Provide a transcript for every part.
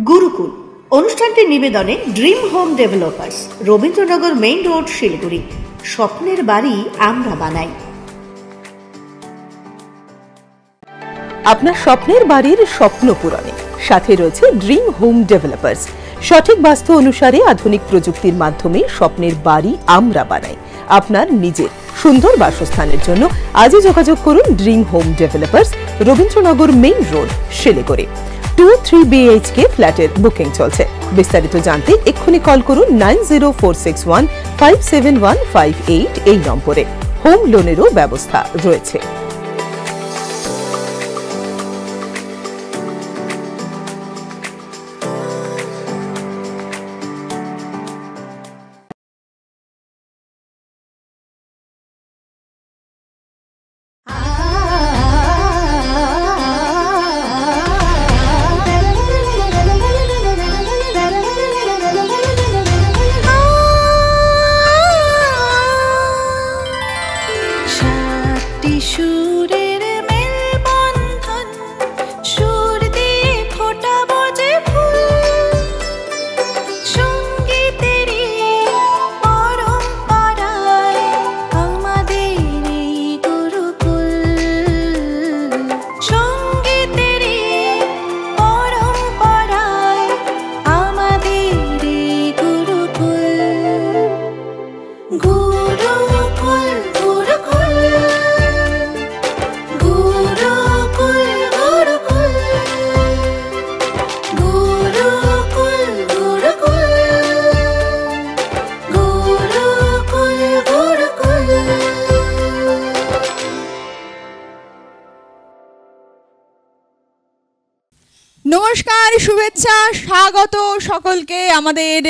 গুরুকুল অনুষ্ঠানটির নিবেদনে Dream Home Developers, Rabindranagar main road, Siliguri. স্বপ্নের বাড়ি আমরা বানাই। আপনার স্বপ্নের বাড়ির স্বপ্ন পূরণে সাথে রয়েছে ড্রিম হোম ডেভেলপার্স। সঠিক বাস্তু অনুসারে আধুনিক প্রযুক্তির মাধ্যমে স্বপ্নের বাড়ি আমরা বানাই। আপনার নিজের সুন্দর বাসস্থানের জন্য আজই যোগাযোগ করুন dream Home Developers, Rabindranagar main road, Siliguri. 2-3 BHK ফ্ল্যাটের বুকিং চলছে। বিস্তারিত জানতে এক্ষুনি কল করুন 9046157158 এই নম্বরে। হোম লোনেরও ব্যবস্থা রয়েছে। নমস্কার, শুভেচ্ছা, স্বাগত সকলকে আমাদের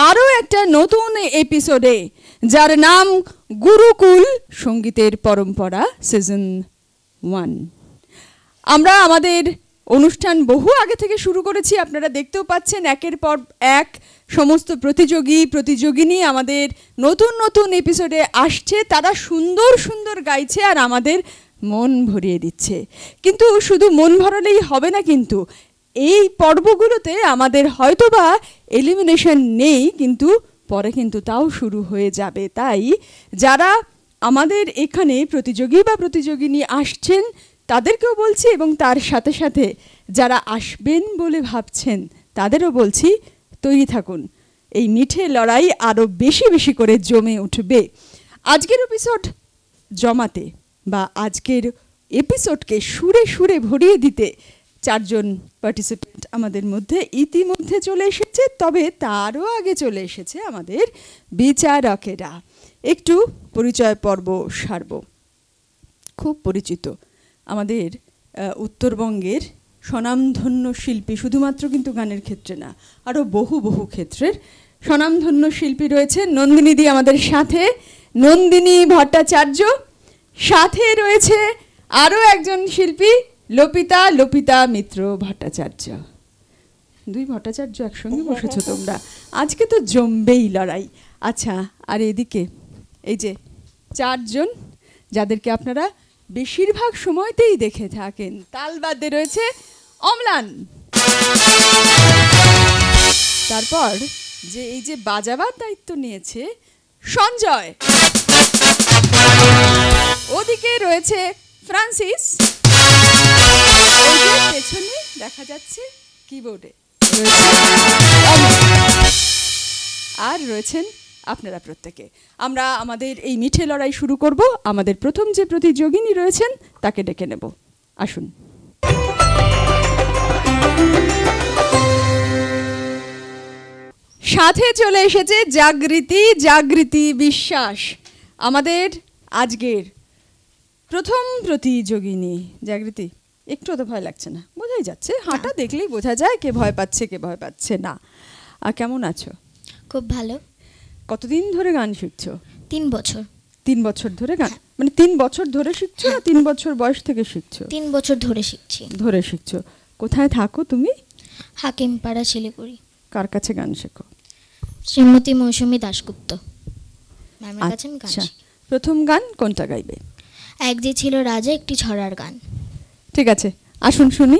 আরও একটা নতুন এপিসোডে, যার নাম গুরুকুল সঙ্গীতের পরম্পরা সিজন 1। আমরা আমাদের অনুষ্ঠান বহু আগে থেকে শুরু করেছি। আপনারা দেখতেও পাচ্ছেন একের পর এক সমস্ত প্রতিযোগিনী আমাদের নতুন নতুন এপিসোডে আসছে। তারা সুন্দর সুন্দর গাইছে আর আমাদের মন ভরিয়ে দিচ্ছে। কিন্তু শুধু মন ভরালেই হবে না, কিন্তু এই পর্বগুলোতে আমাদের হয়তোবা এলিমিনেশন নেই, কিন্তু পরে কিন্তু তাও শুরু হয়ে যাবে। তাই যারা আমাদের এখানে প্রতিযোগী বা প্রতিযোগিনী আসছেন তাদেরকেও বলছি, এবং তার সাথে সাথে যারা আসবেন বলে ভাবছেন তাদেরও বলছি, তৈরি থাকুন। এই মিঠে লড়াই আরও বেশি বেশি করে জমে উঠবে। আজকের এপিসোড জমাতে বা আজকের এপিসোডকে সুরে সুরে ভরিয়ে দিতে 4 জন পার্টিসিপেন্ট আমাদের মধ্যে ইতিমধ্যে চলে এসেছে। তবে তারও আগে চলে এসেছে আমাদের বিচারকেরা। একটু পরিচয় পর্ব সারব। খুব পরিচিত আমাদের উত্তরবঙ্গের স্বনামধন্য শিল্পী, শুধুমাত্র কিন্তু গানের ক্ষেত্রে না, আরও বহু বহু ক্ষেত্রের স্বনামধন্য শিল্পী রয়েছে। নন্দিনী দি আমাদের সাথে, নন্দিনী ভট্টাচার্য। সাথে রয়েছে আরও একজন শিল্পী, লপিতা মিত্র ভট্টাচার্য। 2 ভট্টাচার্য একসঙ্গে বসেছো তোমরা, আজকে তো জমবেই লড়াই। আচ্ছা, আর এদিকে এই যে 4 জন যাদেরকে আপনারা বেশিরভাগ সময়তেই দেখে থাকেন। তাল বাদে রয়েছে অম্লান, তারপর যে এই যে বাজাবার দায়িত্ব নিয়েছে সঞ্জয়, ওদিকে রয়েছে ফ্রান্সিস, পেছনে দেখা যাচ্ছে কিবোর্ডে আর রয়েছেন আপনারা প্রত্যেকে। আমরা আমাদের এই মিঠে লড়াই শুরু করব। আমাদের প্রথম যে প্রতিযোগিনী রয়েছেন তাকে ডেকে নেব। আসুন। সাথে চলে এসেছে জাগৃতি বিশ্বাস, আমাদের আজকের প্রথম প্রতিযোগিনী। জাগৃতি, একটু তো ভয় লাগছে না? বোঝাই যাচ্ছে, হাঁটা দেখলেই বোঝা যায় কে ভয় পাচ্ছে কে ভয় পাচ্ছে না। আর কেমন আছো? খুব ভালো। কতদিন ধরে গান শিখছো? 3 বছর। 3 বছর ধরে গান, মানে 3 বছর ধরে শিখছো না 3 বছর বয়স থেকে শিখছো? 3 বছর ধরে শিখছো। কোথায় থাকো তুমি? হাকিমপাড়া, শিলিগুড়ি। কার কাছে গান শেখো? শ্রীমতী মৌসুমী দাশগুপ্ত ম্যামের কাছে আমি গান শিখি। প্রথম গান কোনটা গাইবে? এক যে ছিল রাজা, একটি ছড়ার গান। ঠিক আছে, আসুন শুনি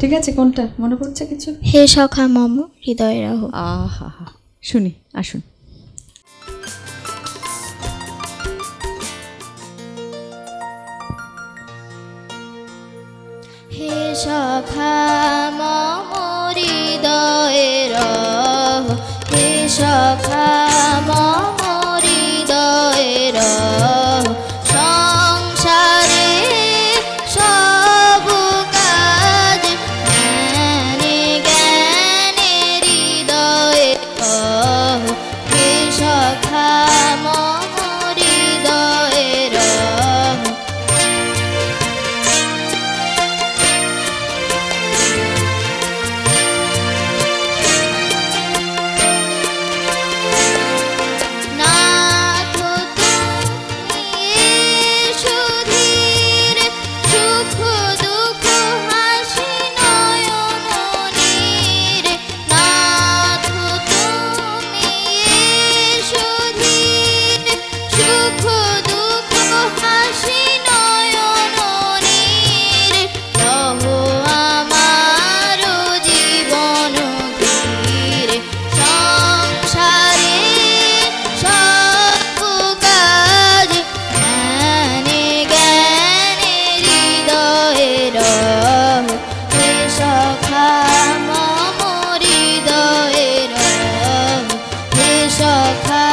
ঠিক আছে, কোনটা মনে পড়ছে কিছু? হে সখা মম হৃদয় রাহ। আহা, শুনি, আসুন। হে সখা মম হৃদয় রাহ, হে সখা মম হৃদয় রাহ, সংসারে সব কাজ জ্ঞানে জ্ঞানে হৃদয় রাহ, হে সখা মম হৃদয় রাহ। নাথ তুমি সুধীর, সুখ দুঃখ হাসি নয়নের। নাথ তুমি সুধীর, সুখ দুঃখ হাসি নয়নের। রহ আমার জীবন ঘিরে, সংসারে সব কাজ জ্ঞানে জ্ঞানে হৃদয় রাহ, হে সখা মম হৃদয় রাহ, হে সখা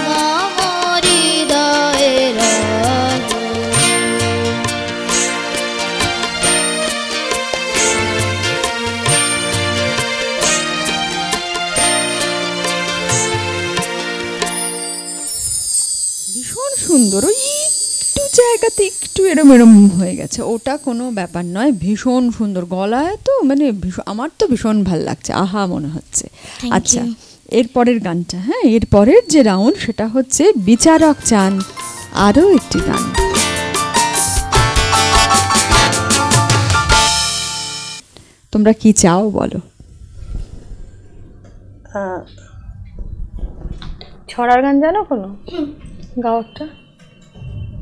মম হৃদয় রাহ। ভীষণ সুন্দর। ওই একটু জায়গাতে একটু এরম এরম হয়ে গেছে, ওটা কোনো ব্যাপার নয়। ভীষণ সুন্দর গলায় তো, মানে আমার তো ভীষণ ভাল লাগছে, আহা মনে হচ্ছে। Thank আচ্ছা, you. এরপরের গানটা, হ্যাঁ এরপরের যে রাউন্ড সেটা হচ্ছে বিচারক চান আরও একটি গান। তোমরা কি চাও বলো? ছড়ার গান জানো কোনো? গাও একটা।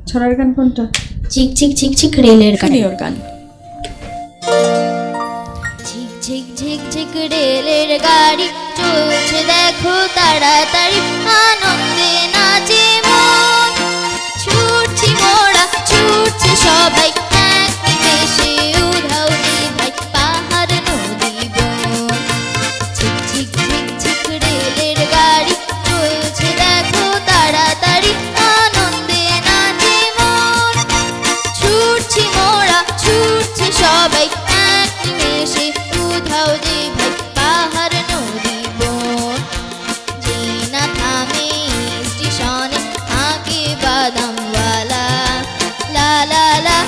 ছড়ার গান কোনটা? ঝিক ঝিক ঝিক ঝিক রেলের গান। শুনি ওর গান। ঝিক ঝিক ঝিক ঝিক রেলের গাড়ি চলছে দেখো তাড়াতাড়ি, আনন্দে নাচে মন। ছুটছি মোরা ছুটছে সবাই, এক নিমেষে উধাও দি ভাই পাহাড় নদী বন। ঝিক ঝিক ঝিক ঝিক রেলের গাড়ি চলছে দেখো তাড়াতাড়ি, আনন্দে নাচে মন। ছুটছি মোরা ছুটছে সবাই, এক নিমেষে উধাও যে ভাই পাহাড় নদী বন। যে না থামে স্টেশনে আঁকে বাদামওয়ালা, লা লা লা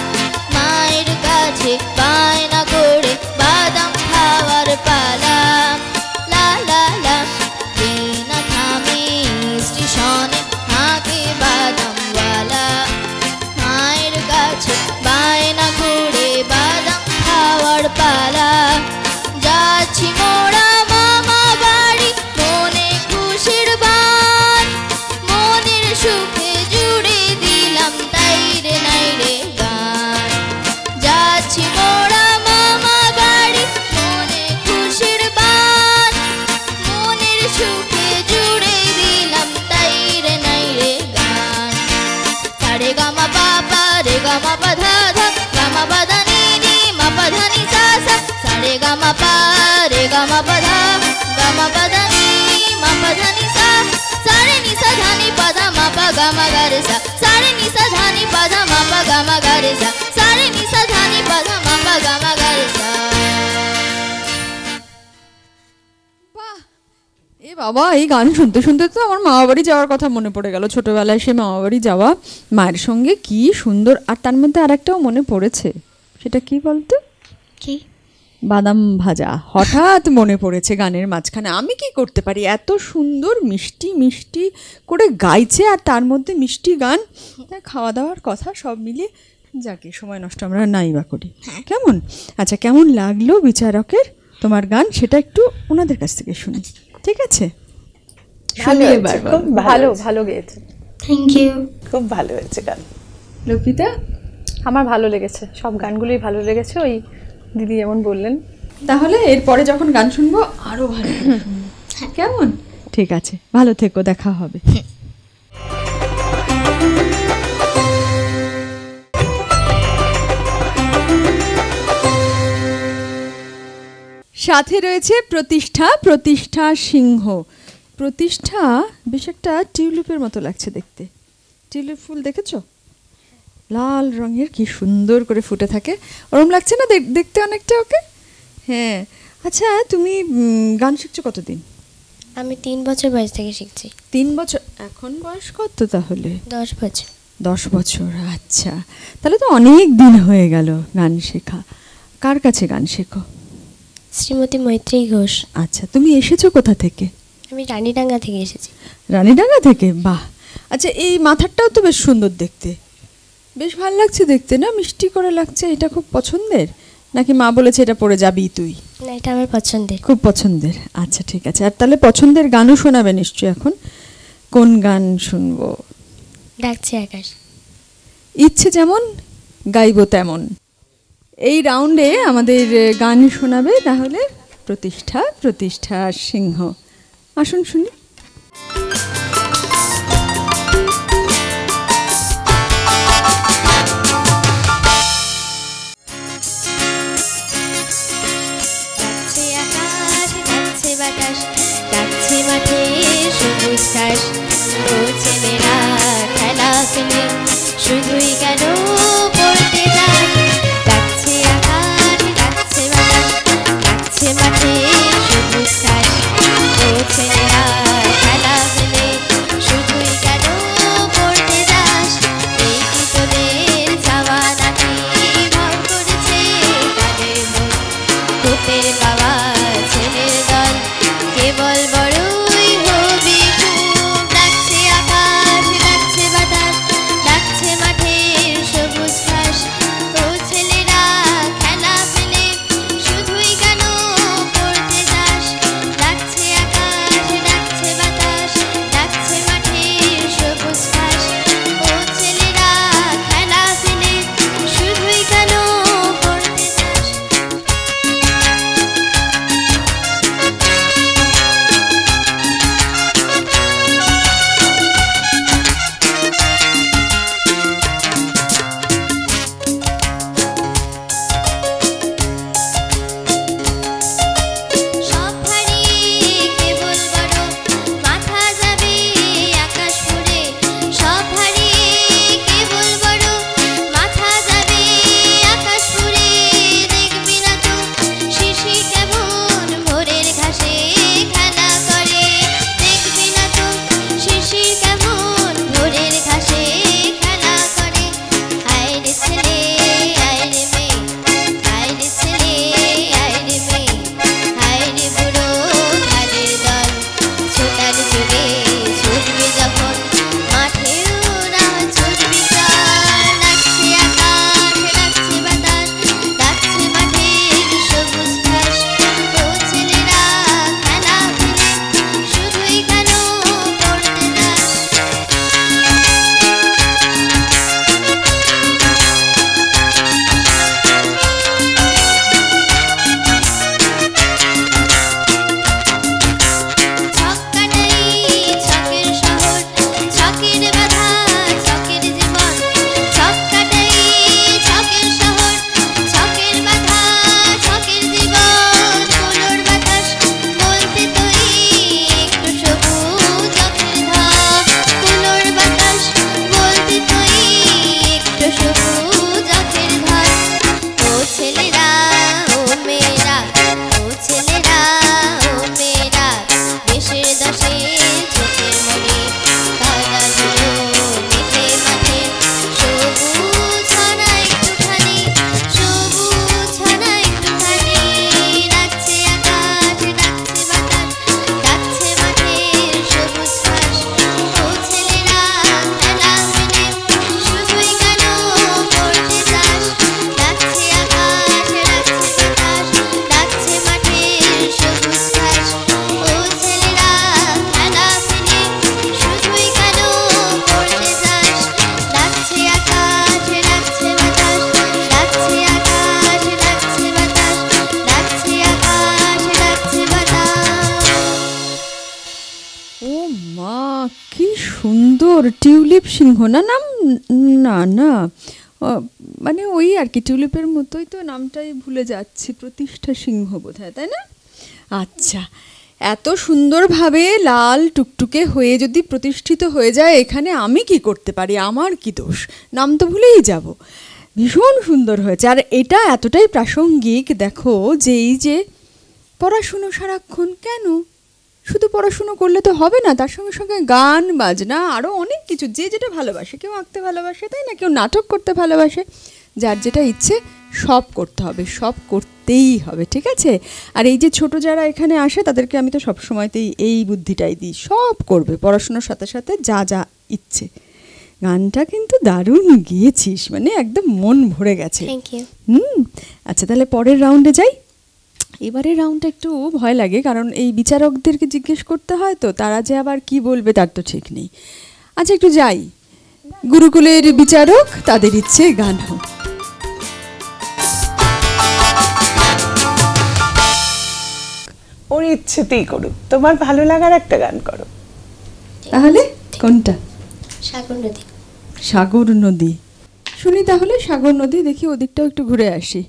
মায়ের কাছে বায়না করে বাদাম খাওয়ার পালা, লা লা লা। যে না থামে স্টেশনে আঁকে বাদামওয়ালা, মায়ের কাছে বায়না করে বাদাম খাওয়ার পালা। যাচ্ছি মোরা মামা বাড়ি মনে খুশির বান, মনের সুখে জুড়ে দিলাম তাই রে নাই রে গান। যাচ্ছি মোরা মামা বাড়ি মনে খুশির বান, মনের সুখে জুড়ে দিলাম তাই রে নাই রে গান। সারে গামা পাপা রে গামা পা ধা ধা, গামা পা ধা নি নি মা পা ধা নি সা সা। সারে গামা পা রে গামা পা ধা, গামা পা ধা নি মা পা ধা নি সা। সারে নি সা ধা নি পা ধা মা পা গামা গা রে সা। সারে নি সা ধা নি পা ধা মা পা গামা গা রে সা। সারে নি সা ধা নি পা ধা মা পা গামা গা রে সা। বাহ, এ বাবা, এই গান শুনতে শুনতে তো আমার মামা বাড়ি যাওয়ার কথা মনে পড়ে গেল। ছোটবেলায় সে মামা বাড়ি যাওয়া, মায়ের সঙ্গে কি সুন্দর। আর তার মধ্যে আরেকটাও মনে পড়েছে, সেটা কি বলতো? কি? বাদাম ভাজা হঠাৎ মনে পড়েছে গানের মাঝখানে। আমি কি করতে পারি, এত সুন্দর মিষ্টি মিষ্টি করে গাইছে, আর তার মধ্যে মিষ্টি গান, খাওয়া দাওয়ার কথা সব মিলিয়ে। যাকে সময় নষ্ট আমরা নাই বা করি, কেমন? আচ্ছা, কেমন লাগলো বিচারকের তোমার গান, সেটা একটু ওনাদের কাছ থেকে শুনি, ঠিক আছে? ভালো হয়েছে, খুব ভালো ভালো গেয়েছে। Thank you. খুব ভালো হয়েছে গান। লপিতা? আমার ভালো লেগেছে, সব গানগুলোই ভালো লেগেছে। ওই দিদি যেমন বললেন তাহলে এরপরে যখন গান শুনবো আরো ভালো করে শুনবো। কেমন? ঠিক আছে, ভালো থেকো, দেখা হবে। সাথে রয়েছে প্রতিষ্ঠা সিংহ। প্রতিষ্ঠা বেশ একটা টিউলিপের মতো লাগছে দেখতে। টিউলিপ ফুল দেখেছো? লাল রঙের, কি সুন্দর করে ফুটে থাকে, ওরম লাগছে না দেখতে অনেকটা ওকে? হ্যাঁ। আচ্ছা, তুমি গান শিখছো কতদিন? আমি 3 বছর বয়স থেকে শিখছি। 3 বছর? এখন বয়স কত তাহলে? 10 বছর। 10 বছর, আচ্ছা। তাহলে তো অনেক দিন হয়ে গেল গান শেখা। কার কাছে গান শেখো? শ্রীমতী মৈত্রী ঘোষ। আচ্ছা, তুমি এসেছো কোথা থেকে? আমি রানীডাঙ্গা থেকে এসেছি। রানীডাঙ্গা থেকে? বাহ। আচ্ছা, এই মাথারটাও তো বেশ সুন্দর দেখতে, বেশ ভালো লাগছে দেখতে না? মিষ্টি করে লাগছে। এটা খুব পছন্দের নাকি মা বলেছে এটা পরে যাবি তুই? না, এটা আমার পছন্দের। খুব পছন্দের। আচ্ছা, ঠিক আছে। আর তাহলে পছন্দের গানও শোনাবে নিশ্চয়ই। এখন কোন গান শুনবো? ডাকছে আকাশ। ইচ্ছে যেমন গাইবো তেমন। এই রাউন্ডে আমাদের গান শোনাবে তাহলে প্রতিষ্ঠা সিংহ। আসুন শুনি। ডাকছে মাঠে সবুজ ঘাস, ও ছেলেরা খেলা খেলে শুধুই কেন পড়তে যায়। ডাকছে আকাশ, ডাকছে বাতাস, ডাকছে মাঠে সবুজ ঘাস, ও ছেলেরা খেলা খেলে শুধুই কেন পড়তে যাস। এই কি তোদের যাওয়া নাকি ভর করেছে তাদের মন, তোদের বাবা ছেলের দল কেবল বড়ই হবি খুব। কি সুন্দর, টিউলিপ সিংহ না নাম? না না, মানে ওই আর কি টিউলিপের মতোই তো, নামটাই ভুলে যাচ্ছি, প্রতিষ্ঠা সিংহ বোধহয়, তাই না? আচ্ছা, এত সুন্দরভাবে লাল টুকটুকে হয়ে যদি প্রতিষ্ঠিত হয়ে যায় এখানে, আমি কি করতে পারি? আমার কি দোষ? নাম তো ভুলেই যাব। ভীষণ সুন্দর হয়েছে। আর এটা এতটাই প্রাসঙ্গিক, দেখো যে এই যে পড়াশুনো সারাক্ষণ, কেন শুধু পড়াশুনো করলে তো হবে না, তার সঙ্গে সঙ্গে গান বাজনা আরও অনেক কিছু, যে যেটা ভালোবাসে, কেউ আঁকতে ভালোবাসে, তাই না, কেউ নাটক করতে ভালোবাসে, যার যেটা ইচ্ছে সব করতে হবে, সব করতেই হবে, ঠিক আছে? আর এই যে ছোট যারা এখানে আসে তাদেরকে আমি তো সবসময়তেই এই বুদ্ধিটাই দিই, সব করবে পড়াশুনোর সাথে সাথে যা যা ইচ্ছে। গানটা কিন্তু দারুণ গিয়েছিস, মানে একদম মন ভরে গেছে। Thank you. আচ্ছা, তাহলে পরের রাউন্ডে যাই। এবারের রাউন্ডটা একটু ভয় লাগে, কারণ এই বিচারকদেরকে জিজ্ঞেস করতে হয় তো, তারা যে আবার কি বলবে তার তো ঠিক নেই। আচ্ছা, একটু যাই। গুরুকুলের বিচারক, তাদের ইচ্ছে গান হোক। ওর ইচ্ছেতেই করুক, তোমার ভালো লাগার একটা গান করো। তাহলে কোনটা? সাগর নদী। সাগর নদী শুনি তাহলে। সাগর নদী, দেখি ওদিকটাও একটু ঘুরে আসি।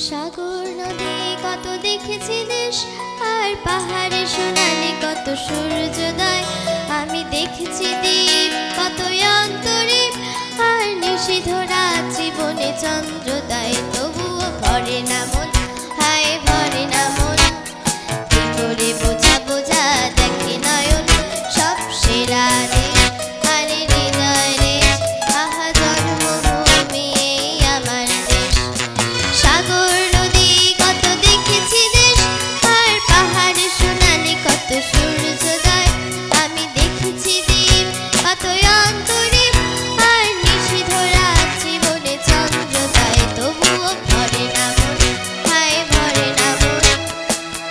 সাগর নদী কত দেখেছি দেশ, আর পাহাড়ে সোনালি কত সূর্যোদয়। আমি দেখেছি দ্বীপ কত অন্তরে, আর নিষিদ্ধ রাত জীবনে চন্দ্রোদয়। তবুও ভরে না মন, হায় ভরে না মন। কি করে বোঝা বোঝা দেখে নয়ন, সব সেরা দেশ আরে হৃদয় দেশ। আহা জন্মভূমি এই আমার দেশ। সাগর নদী কত দেখেছি দেশ, আর পাহাড়ে সোনালি কত সূর্যোদয়। আমি দেখেছি দ্বীপ কত অন্তরে, আর নিষিদ্ধ রাত জীবনে চন্দ্রোদয়। তবুও ভরে না মন, হায় ভরে না মন।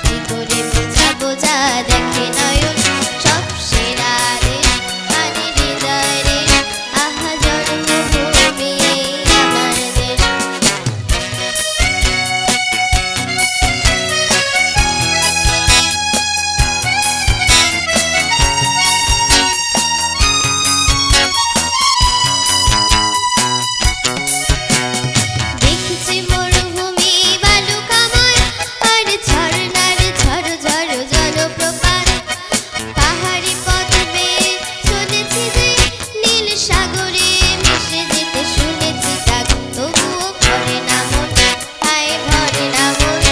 কি করে বোঝা বোঝা দেখে নয়ন, সব সেরা দেশ আরে হৃদয় দেশ। আহা জন্মভূমি এই আমার দেশ। দেখেছি মরুভূমি বালুকাময়, আর ঝর্ণার ঝড় ঝড় জলপ্রপাত। পাহাড়ি পথ বেয়ে চলেছি যে, নীল সাগরে মিশে যেতে শুনেছি ডাক। তবুও ভরে না মন, হায় ভরে না মন।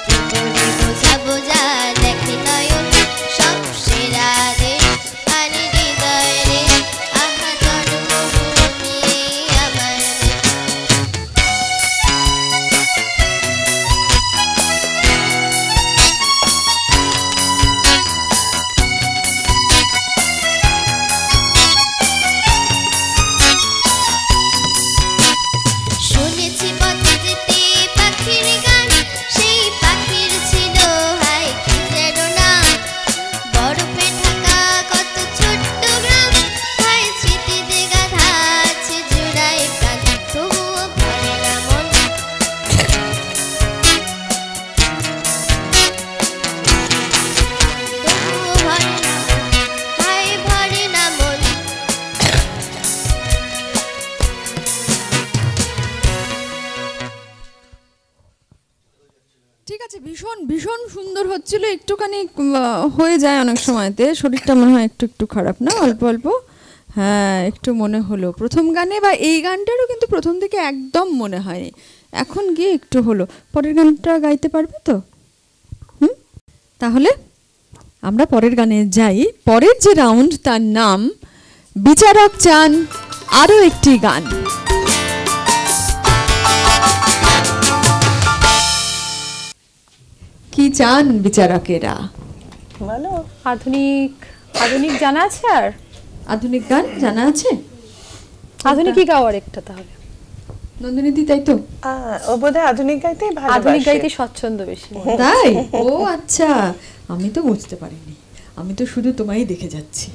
কি করে বোঝা বোঝা দেখে নয়ন, সব সেরা দেশ আরে হৃদয় দেশ। আহা জন্মভূমি এই আমার দেশ। শুনেছি পথে যেতে পাখির গান, সেই পাখির ছিল হায় কি যেন নাম। বরফে ঢাকা কত ছোট্ট গ্রাম, হায় স্মৃতিতে গাঁথা আছে জোড়ায় প্রাণ। তবুও ভরে না মন, তবুও ভরে না মন, হায় ভরে না মন। ঠিক আছে, ভীষণ ভীষণ সুন্দর হচ্ছিল। একটুখানি হয়ে যায় অনেক সময়তে, শরীরটা মনে হয় একটু একটু খারাপ, না অল্প অল্প? হ্যাঁ, একটু মনে হলো প্রথম গানে, বা এই গানটারও কিন্তু প্রথম দিকে একদম মনে হয়নি, এখন গিয়ে একটু হলো। পরের গানটা গাইতে পারবে তো? তাহলে আমরা পরের গানে যাই। পরের যে রাউন্ড, তার নাম বিচারক চান আরও একটি গান। কি চান বিচারকেরা? বলো। আধুনিক আধুনিক জানা আছে? আর আধুনিক গান জানা আছে? আধুনিকই গাওয়ার একটা তাহলে নন্দিনী, তাই তো? ও বোধহয় আধুনিক গাইতেই ভালোবাসে। আধুনিক গাইতে স্বচ্ছন্দ বেশি। তাই? ও আচ্ছা, আমি তো বুঝতে পারিনি, আমি তো শুধু তোমায় দেখে যাচ্ছি।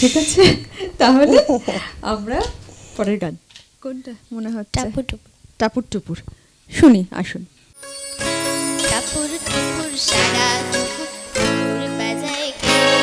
ঠিক আছে, তাহলে আমরা পরের গান কোনটা মনে হচ্ছে? টাপুর টুপুর। টাপুর টুপুর শুনি, আসুন। টাপুর টুপুর সারা দুপুর টুপুর বাজায় কে?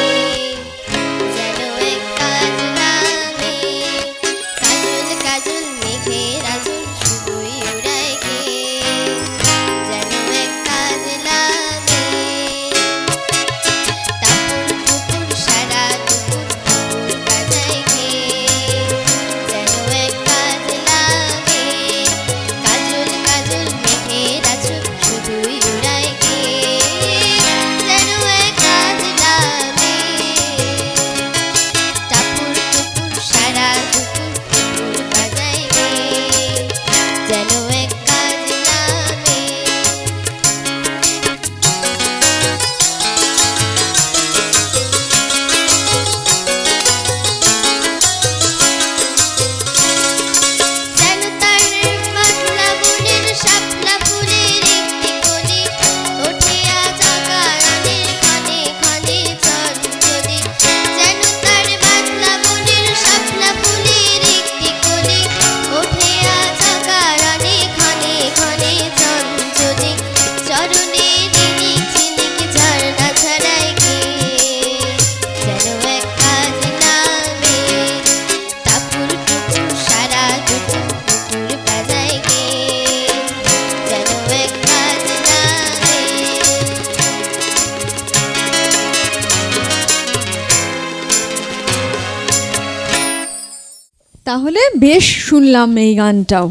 তাহলে বেশ শুনলাম এই গানটাও,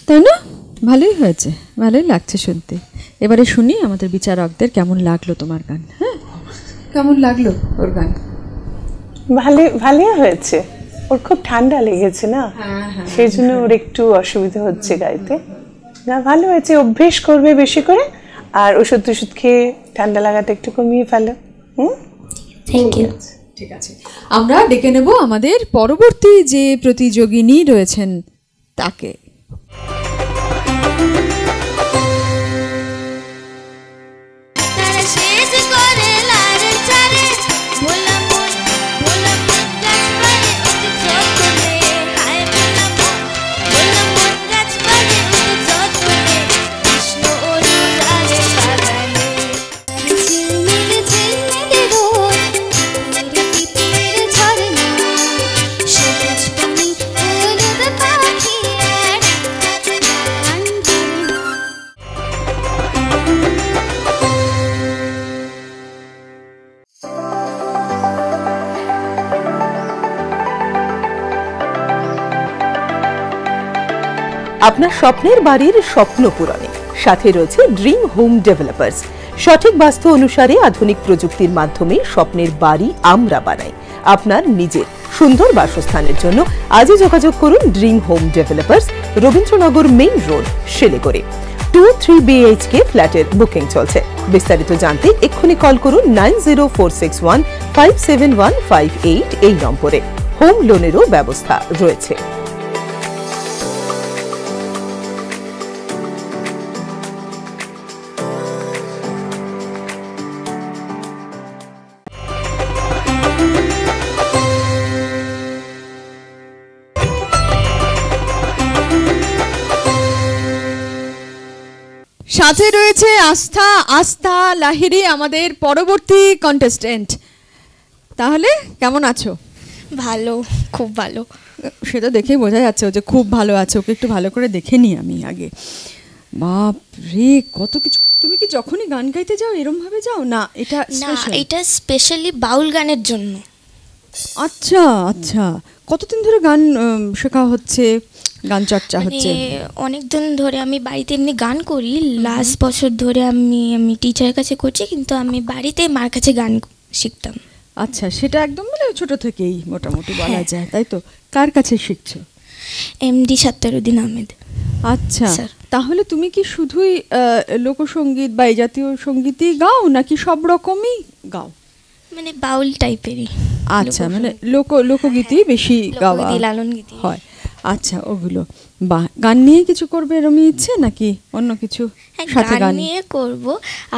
তাই না? ভালোই হয়েছে, ভালোই লাগছে শুনতে। এবারে শুনি আমাদের বিচারকদের কেমন লাগলো তোমার গান। হ্যাঁ, কেমন লাগলো ওর গান? ভালোই হয়েছে। ওর খুব ঠান্ডা লেগেছে না, সেই জন্য ওর একটু অসুবিধা হচ্ছে গাইতে। না, ভালো হয়েছে, অভ্যেস করবে বেশি করে, আর ওষুধ টষুধ খেয়ে ঠান্ডা লাগাটা একটু কমিয়ে ফেলো। Thank you. ঠিক আছে, আমরা ডেকে নেব আমাদের পরবর্তী যে প্রতিযোগিনী রয়েছেন তাকে। আপনার স্বপ্নের বাড়ির স্বপ্ন পূরণে সাথে রয়েছে ড্রিম হোম ডেভেলপার্স। সঠিক বাস্তু অনুসারে আধুনিক প্রযুক্তির মাধ্যমে স্বপ্নের বাড়ি আমরা বানাই। আপনার নিজের সুন্দর বাসস্থানের জন্য আজই যোগাযোগ করুন dream Home Developers, Rabindranagar main road, Siliguri. 2-3 BHK ফ্ল্যাটের বুকিং চলছে। বিস্তারিত জানতে এক্ষুনি কল করুন 9046157158 এই নম্বরে। হোম লোনেরও ব্যবস্থা রয়েছে। সাথে রয়েছে আস্থা লাহিড়ী, আমাদের পরবর্তী কন্টেস্টেন্ট। তাহলে কেমন আছো? ভালো, খুব ভালো। সেটা দেখেই বোঝা যাচ্ছে যে খুব ভালো আছে। ওকে একটু ভালো করে দেখে নিই আমি আগে। বাপ রে, কত কিছু! তুমি কি যখনই গান গাইতে যাও এরম ভাবে যাও? না, এটা এটা স্পেশালি বাউল গানের জন্য। আচ্ছা আচ্ছা, কতদিন ধরে গান শেখা হচ্ছে, গান চর্চা হচ্ছে? অনেকদিন ধরে আমি বাড়িতে এমনি গান করি। লাস্ট বছর ধরে আমি টিচারের কাছে করছি, কিন্তু আমি বাড়িতে মার কাছে গান শিখতাম। আচ্ছা, সেটা একদম মানে ছোট থেকেই মোটামুটি বলা যায়, তাই তো? কার কাছে শিখছো? এমডি সাত্তারউদ্দিন আহমেদ। আচ্ছা, তাহলে তুমি কি শুধুই লোকসঙ্গীত বা এই জাতীয় সঙ্গীতই গাও, নাকি সব রকমই গাও? মানে বাউল টাইপেরই। আচ্ছা, মানে লোকগীতই বেশি গাওয়া হয়। আচ্ছা, ওগুলো বা গান নিয়ে কিছু করবে এরকমই ইচ্ছে, নাকি অন্য কিছু সাথে গান নিয়ে করব?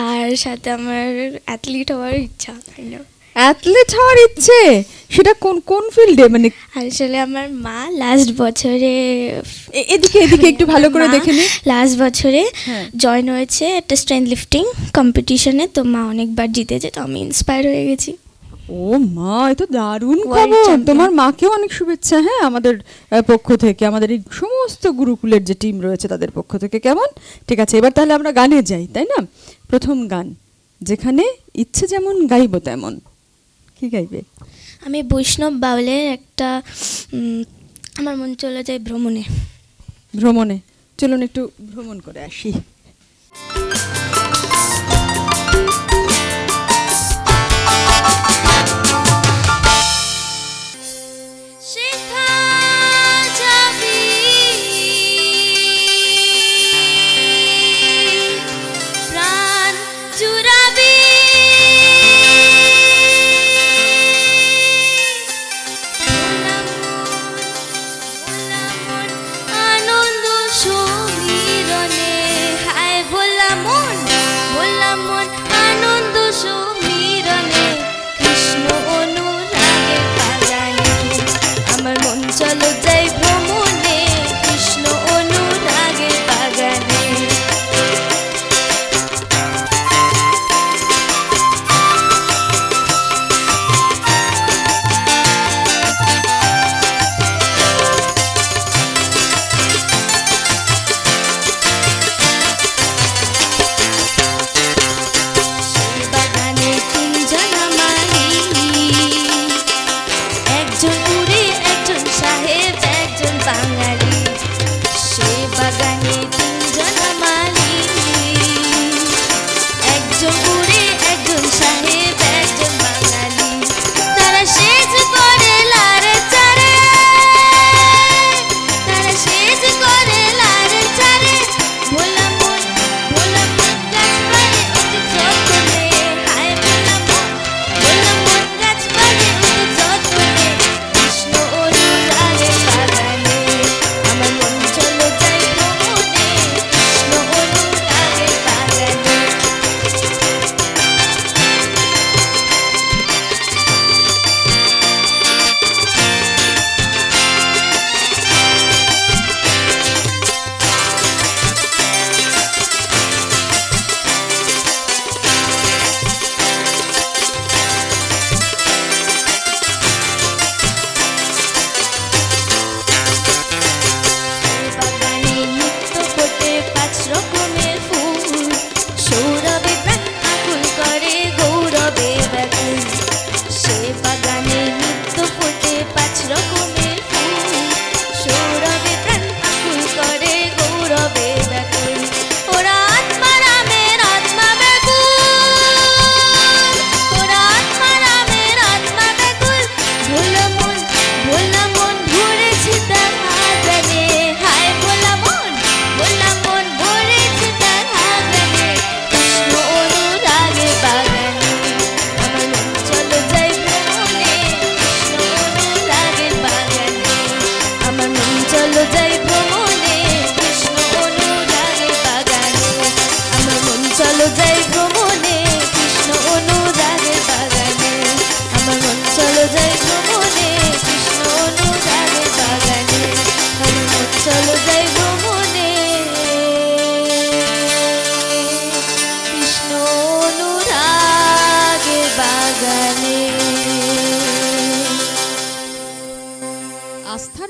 আর সাথে আমার অ্যাথলিট হওয়ার ইচ্ছা। অ্যাথলিট হওয়ার ইচ্ছে? সেটা কোন ফিল্ডে? মানে আসলে আমার মা লাস্ট বছরে, এদিকে একটু ভালো করে দেখে নি, লাস্ট বছরে জয়েন হয়েছে একটা স্ট্রেংথ লিফটিং কম্পিটিশনে। তো মা অনেকবার জিতেছে, তো আমি ইন্সপায়ার হয়ে গেছি। ও মা, এ তো দারুণ খবর। তোমার মাকেও অনেক শুভেচ্ছা, হ্যাঁ, আমাদের পক্ষ থেকে, আমাদের এই সমস্ত গুরুকুলের যে টিম রয়েছে তাদের পক্ষ থেকে। কেমন? ঠিক আছে, এবার তাহলে আমরা গানে যাই, তাই না? প্রথম গান, যেখানে ইচ্ছে যেমন গাইবো তেমন। কি গাইবে? আমি বৈষ্ণব বাউলের একটা আমার মন চলে যায় ভ্রমণে। ভ্রমণে চলুন একটু ভ্রমণ করে আসি। আনন্দ সমীরণে হায় ভোলা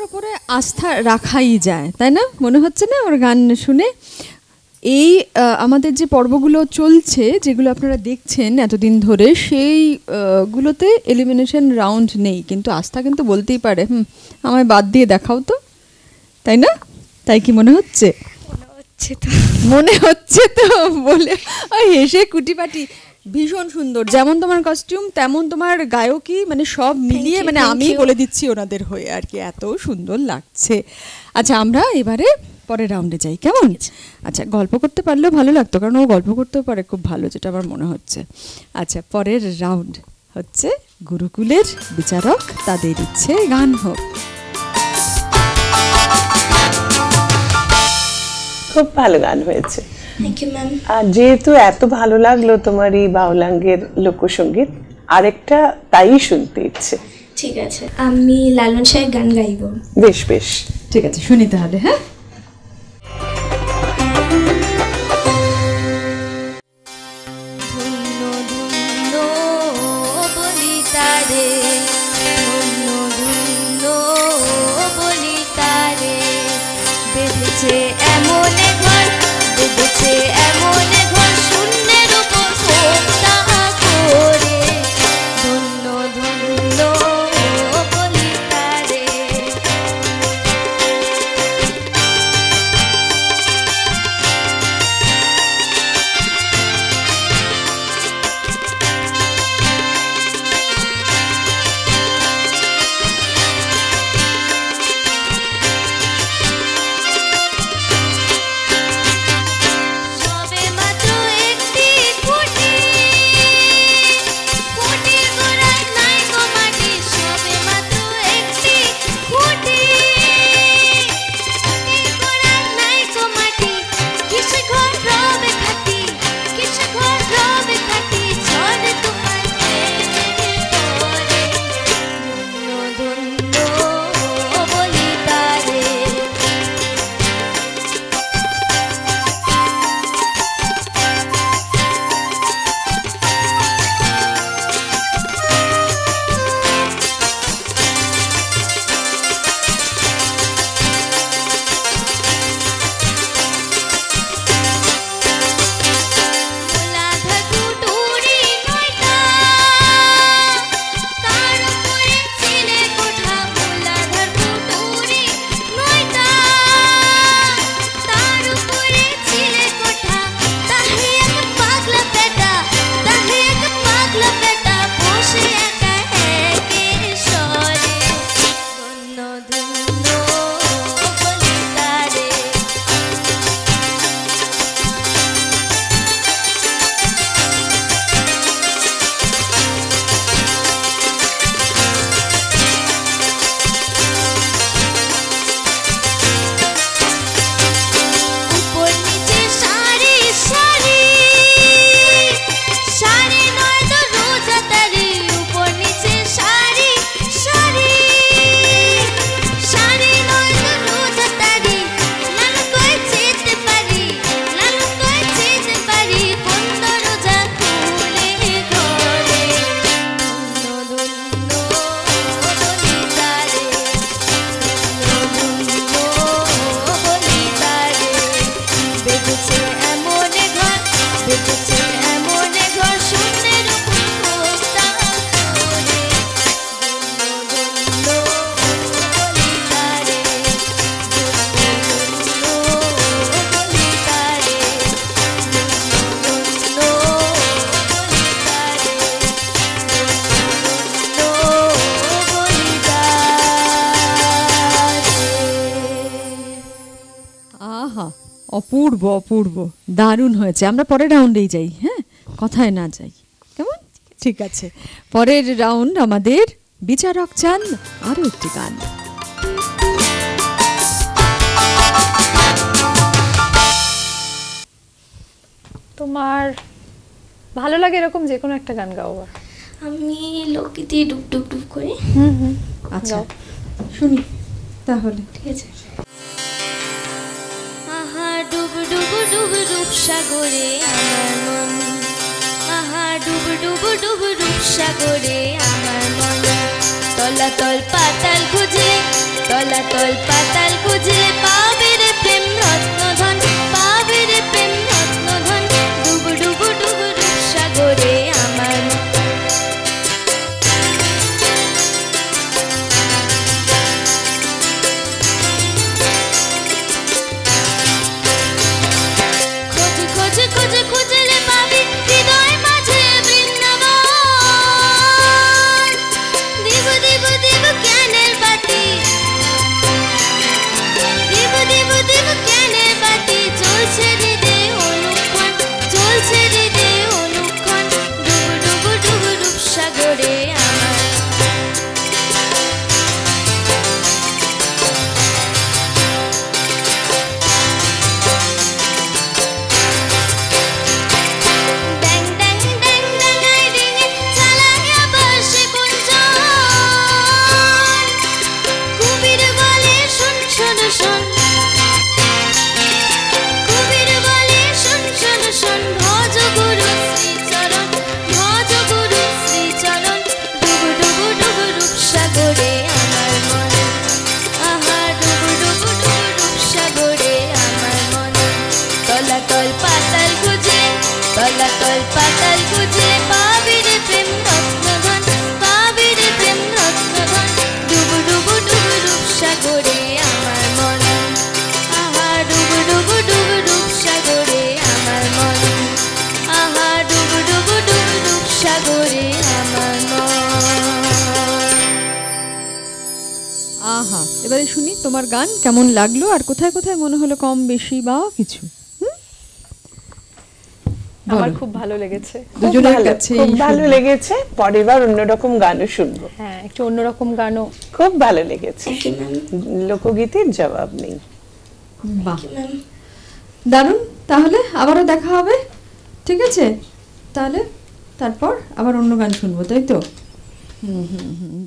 উপরে আস্থা রাখাই যায়, তাই না? মনে হচ্ছে না ওর গান শুনে? এই আমাদের যে পর্বগুলো চলছে, যেগুলো আপনারা দেখছেন এতদিন ধরে, সেই গুলোতে এলিমিনেশন রাউন্ড নেই, কিন্তু আস্থা কিন্তু বলতেই পারে আমায় বাদ দিয়ে দেখাও তো, তাই না? তাই কি মনে হচ্ছে? মনে হচ্ছে তো বলে হেসে কুটিপাটি। ভীষণ সুন্দর, যেমন তোমার কস্টিউম তেমন তোমার গায়কী, মানে সব মিলিয়ে, মানে আমি বলে দিচ্ছি ওনাদের হয়ে আর কি, এত সুন্দর লাগছে। আচ্ছা, আমরা এবারে পরের রাউন্ডে যাই, কেমন? আচ্ছা, গল্প করতে পারলেও ভালো লাগতো, কারণ ও গল্প করতেও পারে খুব ভালো, যেটা আমার মনে হচ্ছে। আচ্ছা, পরের রাউন্ড হচ্ছে গুরুকুলের বিচারক, তাদের ইচ্ছে গান হোক। খুব ভালো গান হয়েছে। Thank you ma'am. আর যেহেতু এত ভালো লাগলো তোমার এই বাউলাঙ্গের লোকসঙ্গীত, আরেকটা তাই শুনতে ইচ্ছে। ঠিক আছে, আমি লালন শাহের গান গাইবো। বেশ বেশ, ঠিক আছে, শুনি তাহলে। হ্যাঁ, অপূর্ব অপূর্ব, দারুণ হয়েছে। আমরা পরের রাউন্ডেই যাই, হ্যাঁ, কথায় না যাই, কেমন? ঠিক আছে, পরের রাউন্ড আমাদের বিচারক চান আরো একটি গান। তোমার ভালো লাগে এরকম যে কোনো একটা গান গাও। আমি লোকগীতি ডুব ডুব ডুব করি। আচ্ছা, শুনি তাহলে। ঠিক আছে। আহা ডুব ডুব ডুব ডুব সাগরে আমার মন, আহা ডুব ডুব ডুব ডুব সাগরে আমার মন, তলাতল পাতাল খুঁজে তলাতল আহা, এবারে শুনি তোমার গান কেমন লাগলো আর কোথায় কোথায় মনে হলো কম বেশি বা কিছু। আমার বলো। খুব ভালো লেগেছে। দুজনের কাছে খুব ভালো লেগেছে, পরের বার অন্যরকম গানও শুনবো। হ্যাঁ, একটু অন্যরকম গানও। খুব ভালো লেগেছে, লোকগীতির জবাব নেই। বাহ, দারুণ। তাহলে আবারও দেখা হবে, ঠিক আছে? তাহলে তারপর আবার অন্য গান শুনবো, তাই তো?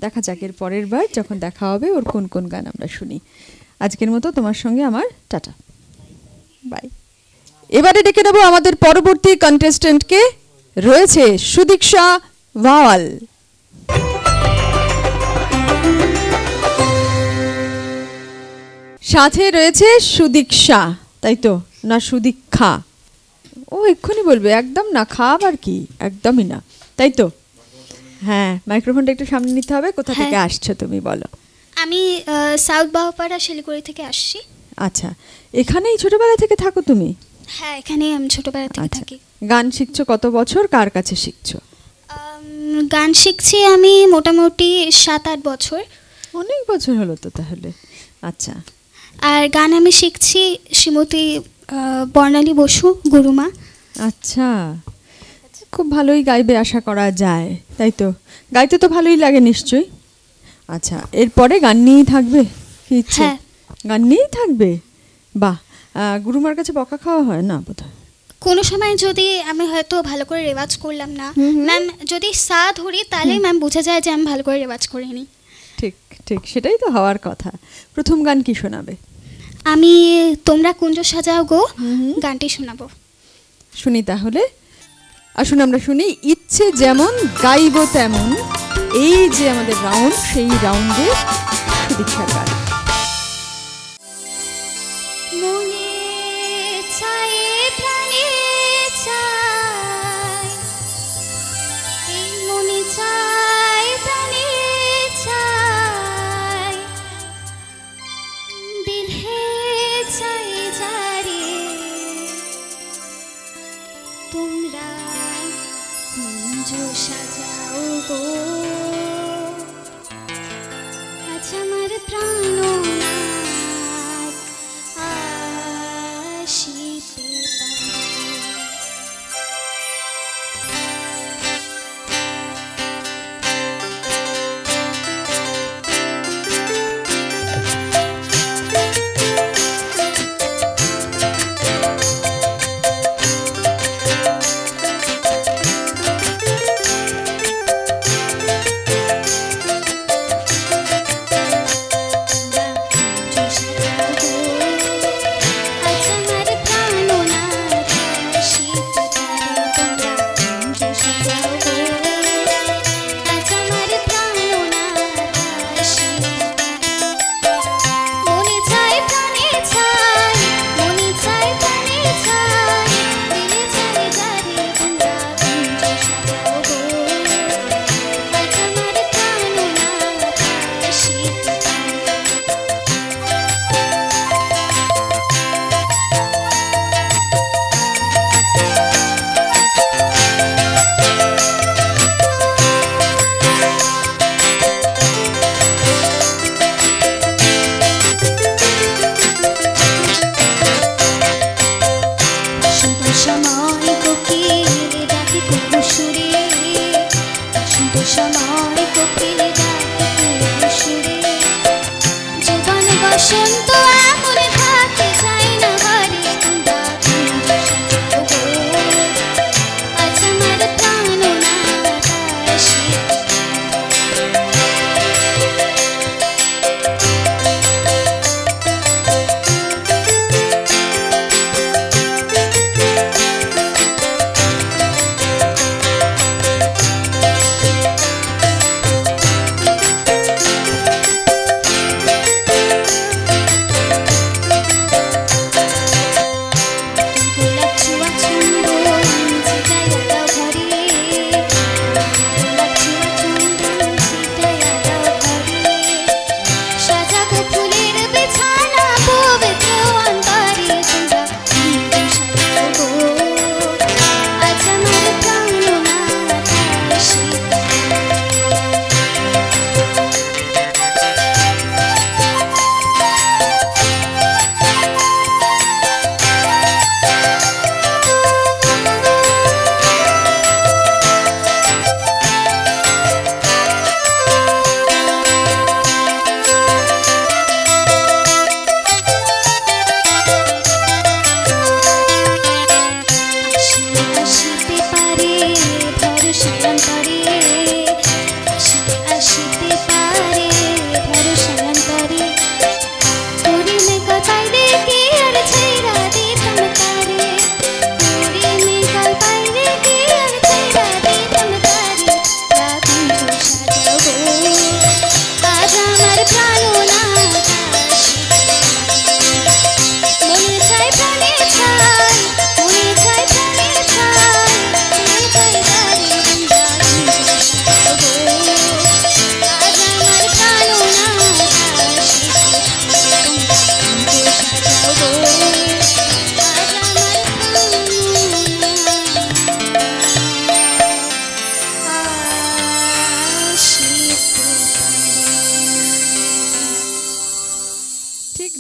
দেখা যাক এর পরের বার যখন দেখা হবে ওর কোন কোন গান আমরা শুনি। আজকের মতো তোমার সঙ্গে আমার টাটা, বাই। এবারে ডেকে নেব আমাদের পরবর্তী কন্টেস্টেন্টকে। রয়েছে সুদীক্ষা ভাওয়াল। সাথে রয়েছে সুদীক্ষা, তাই তো? না সুদীক্ষা, ও এক্ষুনি বলবে একদম না, আবার কি, একদমই না, তাই তো? হ্যাঁ, মাইক্রোফোনটা একটু সামনে নিতে হবে। কোথা থেকে আসছো তুমি, বলো? আমি সাউথ বাহুপাড়া শিলিগুড়ি থেকে আসছি। আচ্ছা, এখানেই ছোটবেলা থেকে থাকো তুমি? হ্যাঁ, এখানে আমি ছোটবেলা থেকে আচ্ছা, থাকি। গান শিখছো কত বছর, কার কাছে শিখছো? গান শিখছি আমি মোটামুটি 7-8 বছর। অনেক বছর হলো তো তাহলে। আচ্ছা, আর গান আমি শিখছি শ্রীমতী বর্ণালী বসু গুরুমা। আচ্ছা, খুব ভালোই গাইবে আশা করা যায়, তাই তো? গাইতে তো ভালোই লাগে নিশ্চয়ই। আচ্ছা, এরপরে গান নিয়েই থাকবে কি ইচ্ছে? হ্যাঁ। গান নিয়েই থাকবে, বাহ। গুরুমার কাছে বকা খাওয়া হয় না বোধহয়? কোনো সময় যদি আমি হয়তো ভালো করে রেওয়াজ করলাম না, ম্যাম যদি সা ধরি তাহলে ম্যাম বুঝে যায় যে আমি ভালো করে রেওয়াজ করিনি। ঠিক ঠিক, সেটাই তো হওয়ার কথা। প্রথম গান কি শোনাবে? আমি তোমরা কুঞ্জ সাজাও গো গানটি শোনাবো। শুনি তাহলে, আসুন আমরা শুনি। ইচ্ছে যেমন গাইব তেমন, এই যে আমাদের রাউন্ড, সেই রাউন্ডে সুদীক্ষার গান। মনে চাই প্রাণে চাই, এই মনে চাই প্রাণে চাই, দিলে চাই যারে তোমরা কুঞ্জ সাজাও গো, আজ আমার প্রাণনাথ আসিতে পারে।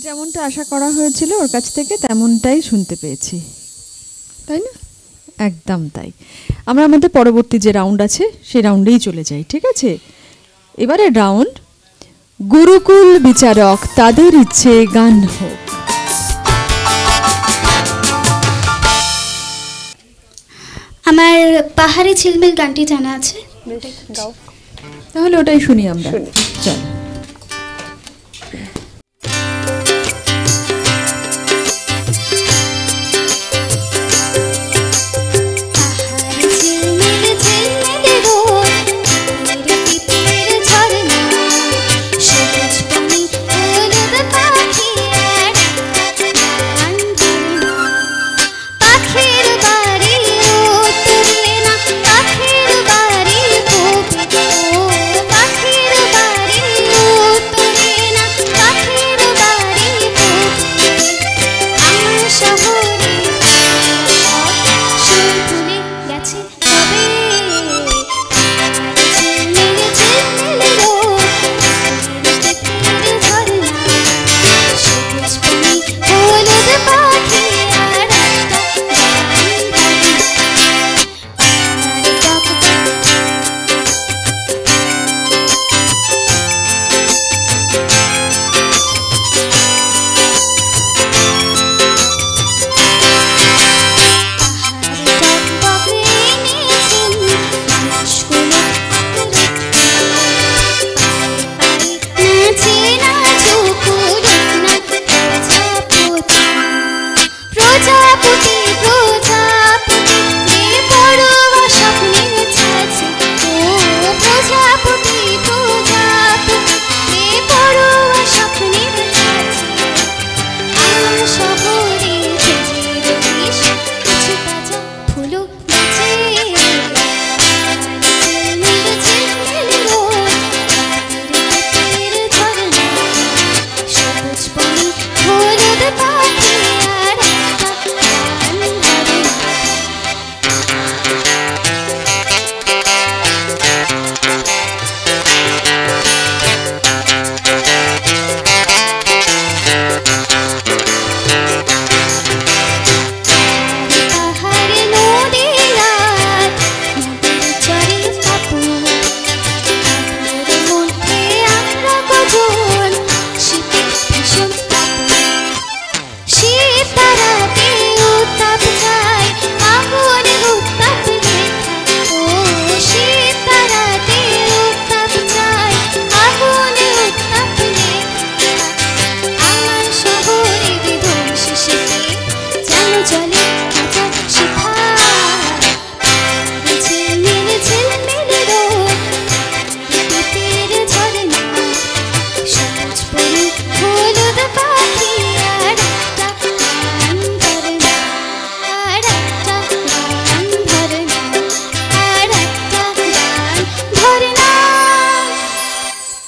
যেমনটা আশা করা হয়েছিল ওর কাছ থেকে তেমনটাই শুনতে পেয়েছি, তাই না? একদম তাই। আমরা আমাদের পরবর্তী যে রাউন্ড আছে সেই রাউন্ডেই চলে যাই, ঠিক আছে? এবারে রাউন্ড গুরুকুল বিচারক তাদের ইচ্ছে গান হোক। আমার পাহাড়ি ঝিলমিল গানটি জানা আছে। গাও। তাহলে ওটাই শুনি আমরা। শুনি। চল।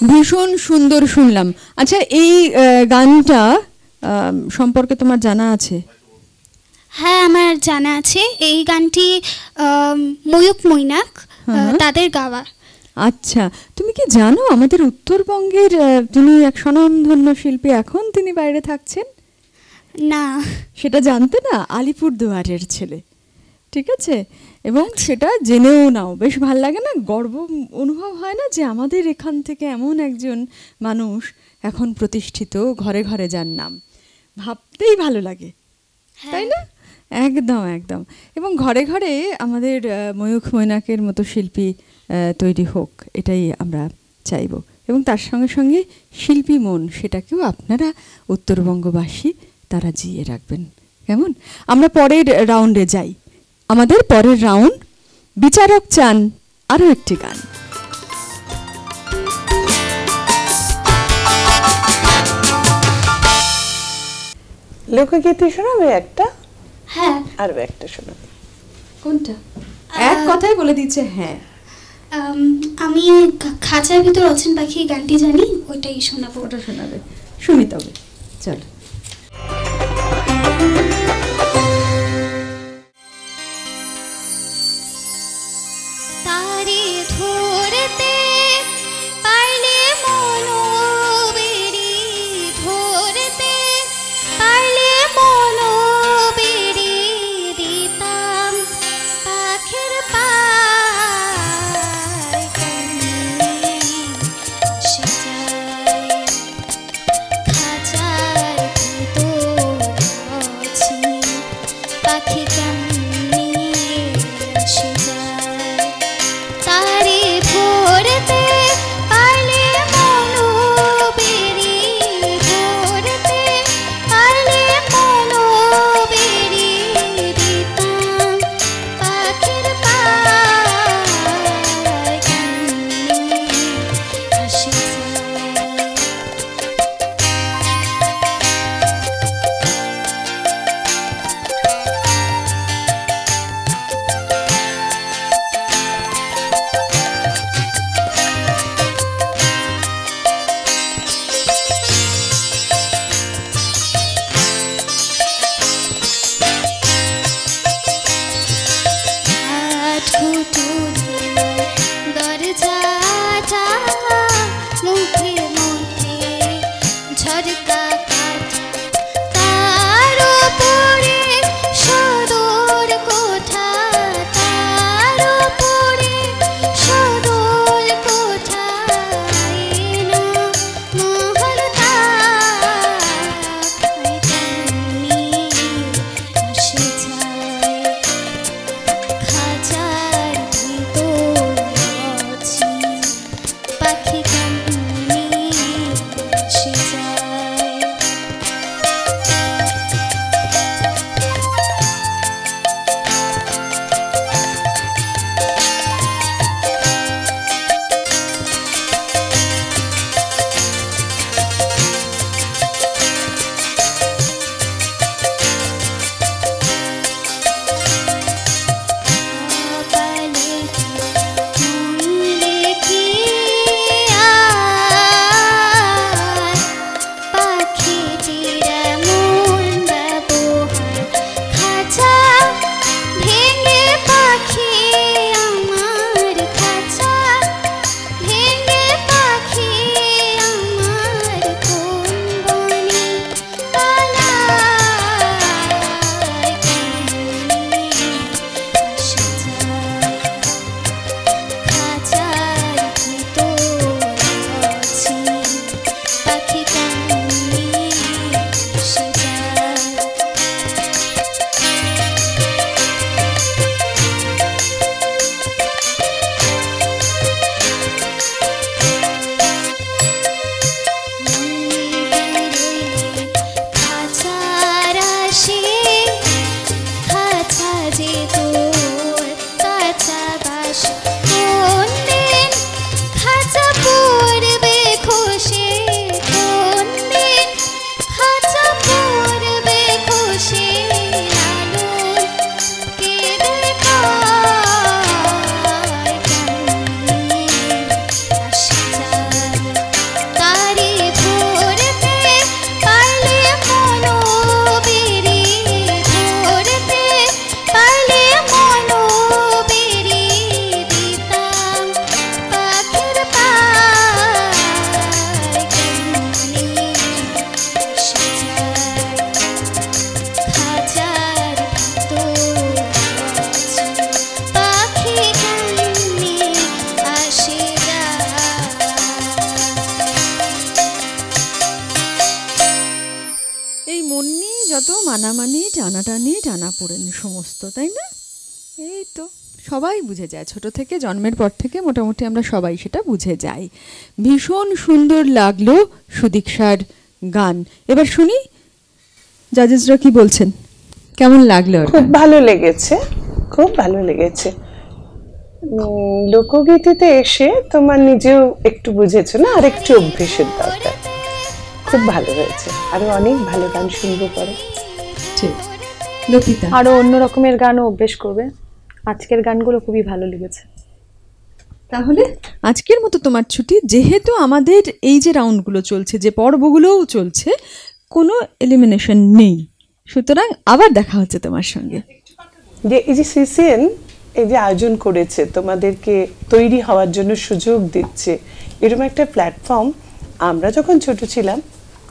ভীষণ সুন্দর শুনলাম। আচ্ছা, এই গানটা সম্পর্কে তোমার জানা আছে? হ্যাঁ, আমার জানা আছে। এই গানটি ময়ূক মৈনাক তাদের গাওয়া। আচ্ছা, তুমি কি জানো আমাদের উত্তরবঙ্গের যিনি এক স্বনামধন্য শিল্পী, এখন তিনি বাইরে থাকছেন? না, সেটা জানতে না? আলিপুরদুয়ারের ছেলে, ঠিক আছে? এবং সেটা জেনেও নাও, বেশ ভাল লাগে না? গর্ব অনুভব হয় না যে আমাদের এখান থেকে এমন একজন মানুষ এখন প্রতিষ্ঠিত, ঘরে ঘরে যার নাম, ভাবতেই ভালো লাগে, তাই না? একদম একদম। এবং ঘরে ঘরে আমাদের ময়ূখ মৈনাকের মতো শিল্পী তৈরি হোক, এটাই আমরা চাইব। এবং তার সঙ্গে সঙ্গে শিল্পী মন, সেটাকেও আপনারা উত্তরবঙ্গবাসী তারা জিয়ে রাখবেন, কেমন? আমরা পরের রাউন্ডে যাই। আমাদের পরের রাউন্ড বিচারক চান আরও একটি গান। লোকগীতি শোনাবে একটা? হ্যাঁ। আরও একটা শোনাবে। কোনটা? এক কথায় বলে দিচ্ছে হ্যাঁ। আমি খাঁচার ভিতর অচেন পাখি গানটি জানি, ওইটাই শোনাবো। ওটা শোনাবে, শুনি তবে। চল। তারে ধরতে পারলে মনোবেরি ধরতে তো মানামানি টানাটানি টানাপোড়েন সমস্ত, তাই না? এই তো সবাই বুঝে যায়, ছোট থেকে জন্মের পর থেকে মোটামুটি আমরা সবাই সেটা বুঝে যাই। ভীষণ সুন্দর লাগলো সুদীক্ষার গান। এবার শুনি জাজেসরা কি বলছেন, কেমন লাগলো? খুব ভালো লেগেছে, খুব ভালো লেগেছে। লোকগীতিতে এসে তোমার নিজেও একটু বুঝেছো না, আর একটু অভ্যেসের দরকার। খুব ভালো হয়েছে, আরো অনেক ভালো গান শুনবো পরে। ঠিক, লতিতা আরো অন্য রকমের গানও অভ্যেস করবে। আজকের গানগুলো খুবই ভালো লেগেছে। তাহলে আজকের মতো তোমার ছুটি, যেহেতু আমাদের এই যে রাউন্ডগুলো চলছে, যে পর্বগুলোও চলছে, কোনো এলিমিনেশন নেই, সুতরাং আবার দেখা হচ্ছে তোমার সঙ্গে। যে এই যে সিসিএন এই যে আয়োজন করেছে, তোমাদেরকে তৈরি হওয়ার জন্য সুযোগ দিচ্ছে, এরকম একটা প্ল্যাটফর্ম আমরা যখন ছোট ছিলাম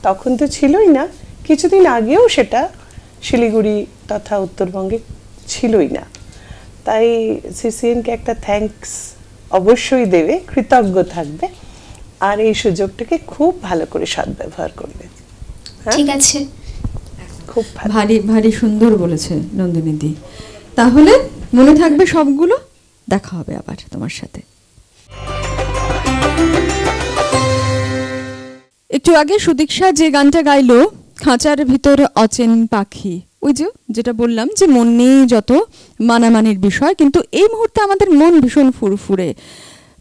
তখন তো ছিলই না, কিছুদিন আগেও সেটা শিলিগুড়ি তথা উত্তরবঙ্গে ছিলই না। তাই সিসিএনকে একটা থ্যাঙ্কস অবশ্যই দেবে, কৃতজ্ঞ থাকবে, আর এই সুযোগটাকে খুব ভালো করে সদ্ব্যবহার করবে। ঠিক আছে, খুব ভালো। ভারী ভারী সুন্দর বলেছে নন্দিনীদি। তাহলে মনে থাকবে সবগুলো, দেখা হবে আবার তোমার সাথে। একটু আগে সুদীক্ষা যে গানটা গাইলো, খাঁচার ভিতর অচেন পাখি, ওই যে যেটা বললাম যে মন নেই যত মানামানির বিষয়, কিন্তু এই মুহূর্তে আমাদের মন ভীষণ ফুরফুরে,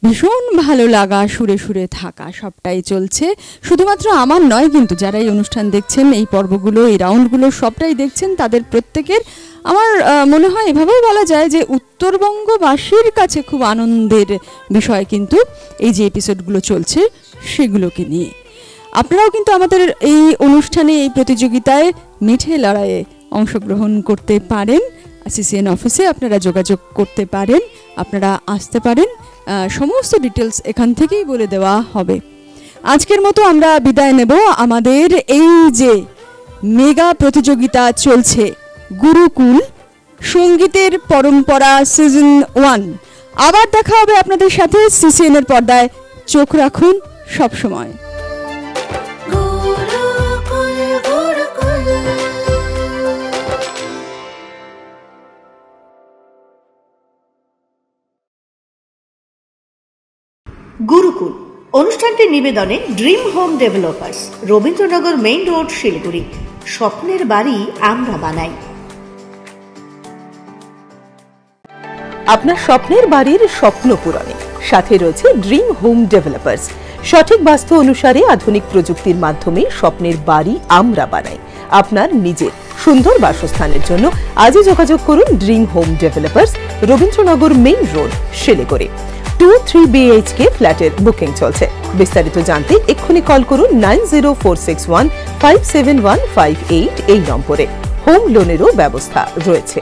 ভীষণ ভালো লাগা, সুরে সুরে থাকা, সবটাই চলছে। শুধুমাত্র আমার নয়, কিন্তু যারা এই অনুষ্ঠান দেখছেন, এই পর্বগুলো, এই রাউন্ডগুলো সবটাই দেখছেন, তাদের প্রত্যেকের আমার মনে হয় এভাবেও বলা যায় যে উত্তরবঙ্গবাসীর কাছে খুব আনন্দের বিষয় কিন্তু এই যে এপিসোডগুলো চলছে সেগুলোকে নিয়ে। আপনারাও কিন্তু আমাদের এই অনুষ্ঠানে, এই প্রতিযোগিতায় মিঠে লড়াইয়ে অংশগ্রহণ করতে পারেন। সিসিএন অফিসে আপনারা যোগাযোগ করতে পারেন, আপনারা আসতে পারেন, সমস্ত ডিটেলস এখান থেকেই বলে দেওয়া হবে। আজকের মতো আমরা বিদায় নেব। আমাদের এই যে মেগা প্রতিযোগিতা চলছে, গুরুকুল সঙ্গীতের পরম্পরা সিজন 1, আবার দেখা হবে আপনাদের সাথে সিসিএন এর পর্দায়। চোখ রাখুন সব সময়। গুরুকুল অনুষ্ঠানটির নিবেদনে Dream Home Developers, Rabindranagar main road, Siliguri. স্বপ্নের বাড়ি আমরা বানাই। আপনার স্বপ্নের বাড়ির স্বপ্ন পূরণে সাথে রয়েছে ড্রিম হোম ডেভেলপার্স। সঠিক বাস্তু অনুসারে আধুনিক প্রযুক্তির মাধ্যমে স্বপ্নের বাড়ি আমরা বানাই। আপনার নিজের সুন্দর বাসস্থানের জন্য আজই যোগাযোগ করুন dream Home Developers, Rabindranagar main road, Siliguri. 2-3 BHK ফ্ল্যাটের বুকিং চলছে। বিস্তারিত জানতে এক্ষুনি কল করুন 9046157158 এই নম্বরে। হোম লোনেরও ব্যবস্থা রয়েছে।